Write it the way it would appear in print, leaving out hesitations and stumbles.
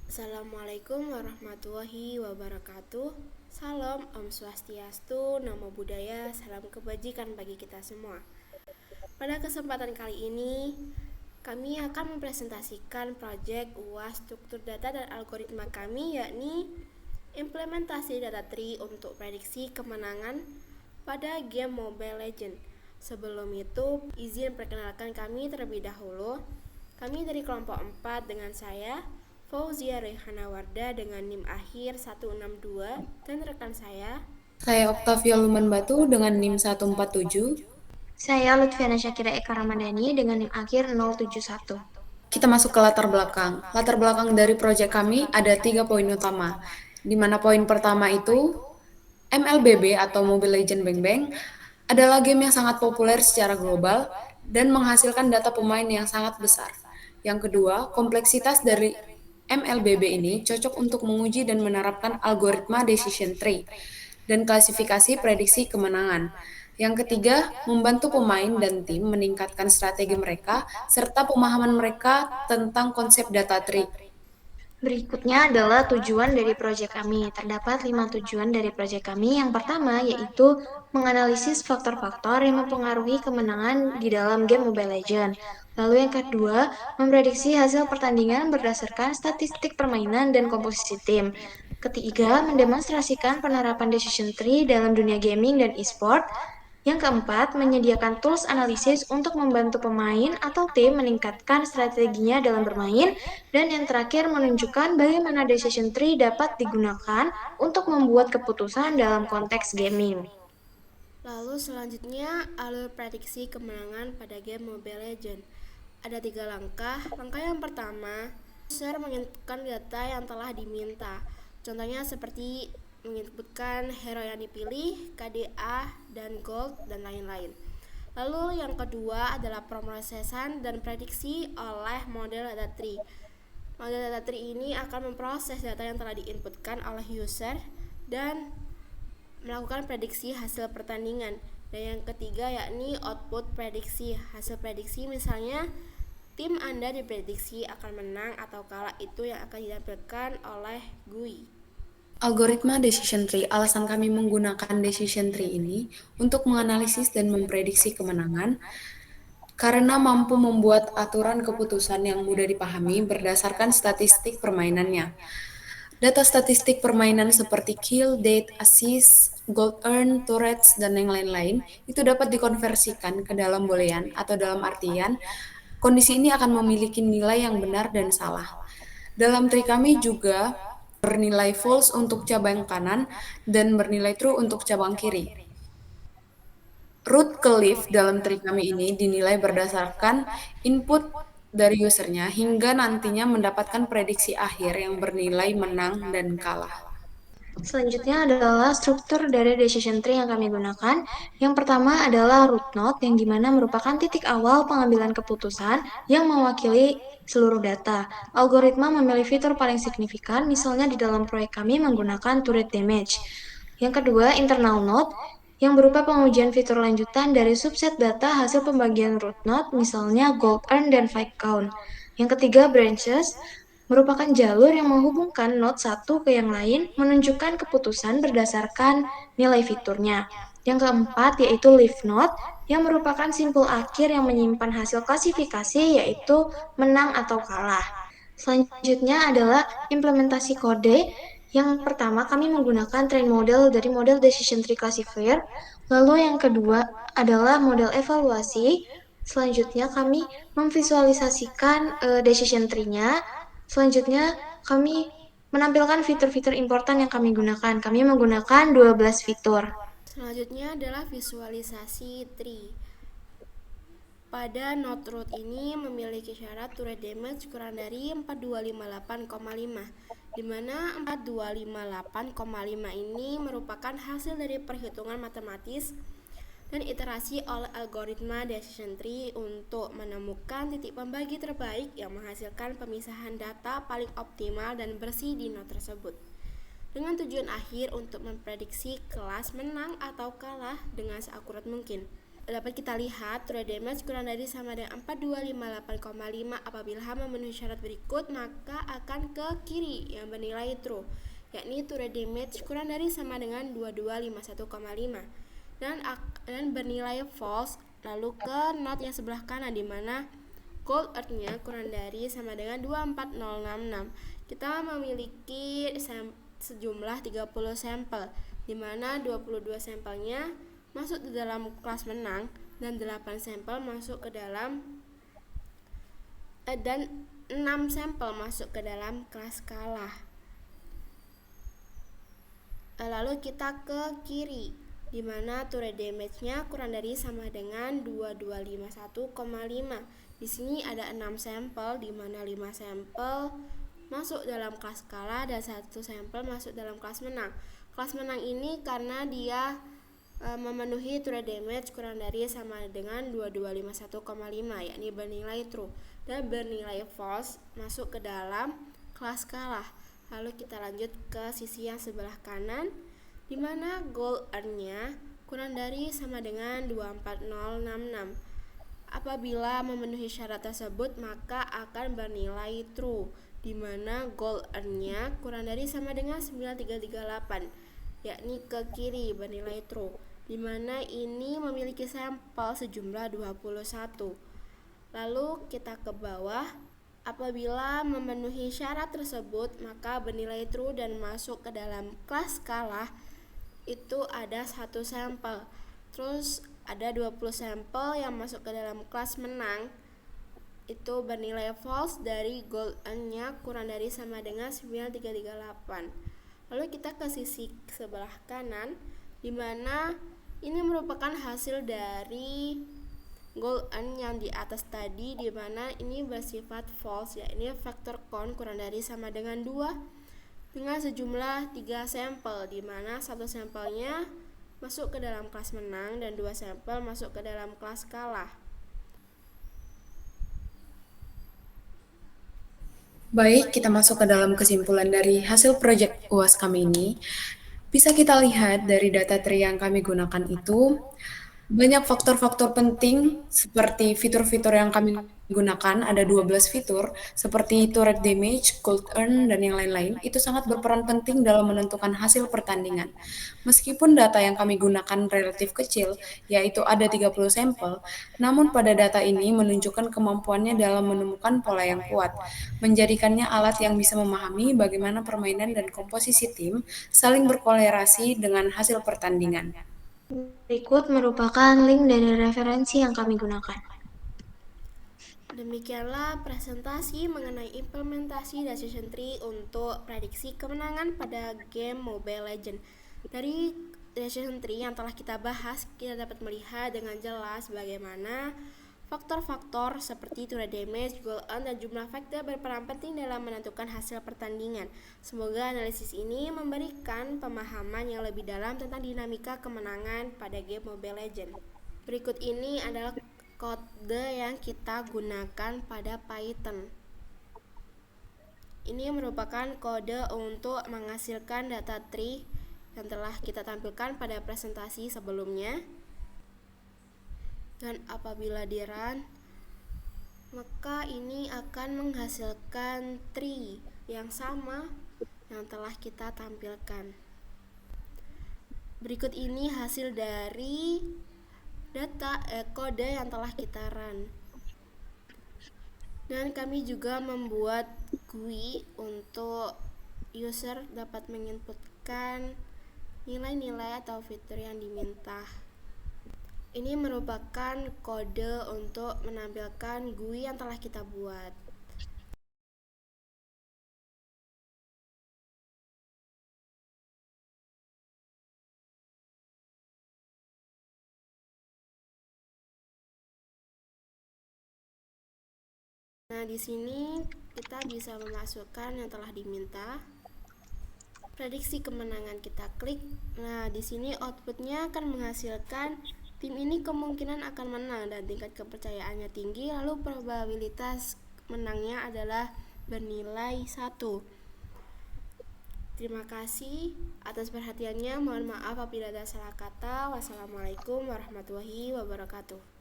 Assalamualaikum warahmatullahi wabarakatuh. Salam Om Swastiastu, Namo Buddhaya, salam kebajikan bagi kita semua. Pada kesempatan kali ini, kami akan mempresentasikan proyek UAS struktur data dan algoritma kami, yakni implementasi data tree untuk prediksi kemenangan pada game Mobile Legends. Sebelum itu, izin perkenalkan kami terlebih dahulu. Kami dari kelompok 4 dengan saya, Fauzia Rehana Warda dengan NIM akhir 162, dan rekan Saya Octavia Luman Batu dengan NIM 147. Saya Lutfiana Syakira Eka Ramadhani dengan NIM akhir 071. Kita masuk ke latar belakang. Latar belakang dari proyek kami ada 3 poin utama, di mana poin pertama itu MLBB atau Mobile Legends Bang Bang adalah game yang sangat populer secara global dan menghasilkan data pemain yang sangat besar. Yang kedua, kompleksitas dari MLBB ini cocok untuk menguji dan menerapkan algoritma decision tree dan klasifikasi prediksi kemenangan. Yang ketiga, membantu pemain dan tim meningkatkan strategi mereka serta pemahaman mereka tentang konsep data tree. Berikutnya adalah tujuan dari proyek kami. Terdapat 5 tujuan dari proyek kami. Yang pertama yaitu menganalisis faktor-faktor yang mempengaruhi kemenangan di dalam game Mobile Legends. Lalu yang kedua, memprediksi hasil pertandingan berdasarkan statistik permainan dan komposisi tim. Ketiga, mendemonstrasikan penerapan decision tree dalam dunia gaming dan e-sport. Yang keempat, menyediakan tools analisis untuk membantu pemain atau tim meningkatkan strateginya dalam bermain. Dan yang terakhir, menunjukkan bagaimana decision tree dapat digunakan untuk membuat keputusan dalam konteks gaming. Lalu selanjutnya, alur prediksi kemenangan pada game Mobile Legends. Ada 3 langkah. Langkah yang pertama, user menginputkan data yang telah diminta. Contohnya seperti menginputkan hero yang dipilih, KDA, dan gold, dan lain-lain. Lalu yang kedua adalah pemrosesan dan prediksi oleh model data tree. Model data tree ini akan memproses data yang telah diinputkan oleh user dan melakukan prediksi hasil pertandingan. Dan yang ketiga yakni output prediksi. Hasil prediksi misalnya tim Anda diprediksi akan menang atau kalah, itu yang akan ditampilkan oleh GUI. Algoritma decision tree, alasan kami menggunakan decision tree ini untuk menganalisis dan memprediksi kemenangan karena mampu membuat aturan keputusan yang mudah dipahami berdasarkan statistik permainannya. Data statistik permainan seperti kill, date, assist, gold earn, turrets, dan yang lain-lain itu dapat dikonversikan ke dalam boolean atau dalam artian kondisi ini akan memiliki nilai yang benar dan salah. Dalam tree kami juga bernilai false untuk cabang kanan dan bernilai true untuk cabang kiri. Root ke leaf dalam tree kami ini dinilai berdasarkan input dari usernya hingga nantinya mendapatkan prediksi akhir yang bernilai menang dan kalah. Selanjutnya adalah struktur dari decision tree yang kami gunakan. Yang pertama adalah root node, yang dimana merupakan titik awal pengambilan keputusan yang mewakili seluruh data. Algoritma memilih fitur paling signifikan, misalnya di dalam proyek kami menggunakan turret damage. Yang kedua, internal node, yang berupa pengujian fitur lanjutan dari subset data hasil pembagian root node, misalnya gold earn dan fight count. Yang ketiga, branches, merupakan jalur yang menghubungkan node satu ke yang lain, menunjukkan keputusan berdasarkan nilai fiturnya. Yang keempat yaitu leaf node, yang merupakan simpul akhir yang menyimpan hasil klasifikasi, yaitu menang atau kalah. Selanjutnya adalah implementasi kode. Yang pertama kami menggunakan train model dari model decision tree classifier. Lalu yang kedua adalah model evaluasi. Selanjutnya kami memvisualisasikan decision tree-nya. Selanjutnya kami menampilkan fitur-fitur important yang kami gunakan. Kami menggunakan 12 fitur. Selanjutnya adalah visualisasi tree. Pada node root ini memiliki syarat turret damage kurang dari 4258,5, di mana 4258,5 ini merupakan hasil dari perhitungan matematis dan iterasi oleh algoritma decision tree untuk menemukan titik pembagi terbaik yang menghasilkan pemisahan data paling optimal dan bersih di node tersebut, dengan tujuan akhir untuk memprediksi kelas menang atau kalah dengan seakurat mungkin. dapat kita lihat true damage kurang dari sama dengan 4258,5. Apabila memenuhi syarat berikut maka akan ke kiri yang bernilai true, yakni true damage kurang dari sama dengan 2251,5 dan bernilai false. Lalu ke not yang sebelah kanan di mana gold earth-nya kurang dari sama dengan 24066. Kita memiliki sejumlah 30 sampel di mana 22 sampelnya masuk ke dalam kelas menang dan 8 sampel masuk ke dalam dan 6 sampel masuk ke dalam kelas kalah. Lalu kita ke kiri di mana true damage-nya kurang dari sama dengan 2251,5. Di sini ada 6 sampel di mana 5 sampel masuk dalam kelas kalah dan 1 sampel masuk dalam kelas menang. Kelas menang ini karena dia memenuhi true damage kurang dari sama dengan 2251,5, yakni bernilai true, dan bernilai false masuk ke dalam kelas kalah. Lalu kita lanjut ke sisi yang sebelah kanan di mana gold earn-nya kurang dari sama dengan 24066. Apabila memenuhi syarat tersebut maka akan bernilai true, di mana gold earn-nya kurang dari sama dengan 9338, yakni ke kiri bernilai true, di mana ini memiliki sampel sejumlah 21. Lalu kita ke bawah, apabila memenuhi syarat tersebut maka bernilai true dan masuk ke dalam kelas kalah itu ada 1 sampel. Terus ada 20 sampel yang masuk ke dalam kelas menang itu bernilai false dari gold earn-nya kurang dari sama dengan 9338. Lalu kita ke sisi sebelah kanan di mana ini merupakan hasil dari gold earn yang di atas tadi, di mana ini bersifat false, yakni faktor count kurang dari sama dengan 2 dengan sejumlah 3 sampel, di mana 1 sampelnya masuk ke dalam kelas menang dan 2 sampel masuk ke dalam kelas kalah. Baik, kita masuk ke dalam kesimpulan dari hasil proyek UAS kami ini. Bisa kita lihat dari data tree yang kami gunakan itu, banyak faktor-faktor penting seperti fitur-fitur yang kami gunakan, ada 12 fitur, seperti turret damage, gold earn, dan yang lain-lain, itu sangat berperan penting dalam menentukan hasil pertandingan. Meskipun data yang kami gunakan relatif kecil, yaitu ada 30 sampel, namun pada data ini menunjukkan kemampuannya dalam menemukan pola yang kuat, menjadikannya alat yang bisa memahami bagaimana permainan dan komposisi tim saling berkolerasi dengan hasil pertandingan. Berikut merupakan link dari referensi yang kami gunakan. Demikianlah presentasi mengenai implementasi decision tree untuk prediksi kemenangan pada game Mobile Legends. Dari decision tree yang telah kita bahas, kita dapat melihat dengan jelas bagaimana faktor-faktor seperti turret damage, goal earn, dan jumlah faktor berperan penting dalam menentukan hasil pertandingan. Semoga analisis ini memberikan pemahaman yang lebih dalam tentang dinamika kemenangan pada game Mobile Legends. Berikut ini adalah kode yang kita gunakan pada Python. Ini merupakan kode untuk menghasilkan data tree yang telah kita tampilkan pada presentasi sebelumnya. Dan apabila di run, maka ini akan menghasilkan tree yang sama yang telah kita tampilkan. Berikut ini hasil dari data kode yang telah kita run. Dan kami juga membuat GUI untuk user dapat menginputkan nilai-nilai atau fitur yang diminta. Ini merupakan kode untuk menampilkan GUI yang telah kita buat. Nah, di sini kita bisa memasukkan yang telah diminta. Prediksi kemenangan kita klik. Nah, di sini outputnya akan menghasilkan tim ini kemungkinan akan menang dan tingkat kepercayaannya tinggi, lalu probabilitas menangnya adalah bernilai 1. Terima kasih atas perhatiannya. Mohon maaf apabila ada salah kata. Wassalamualaikum warahmatullahi wabarakatuh.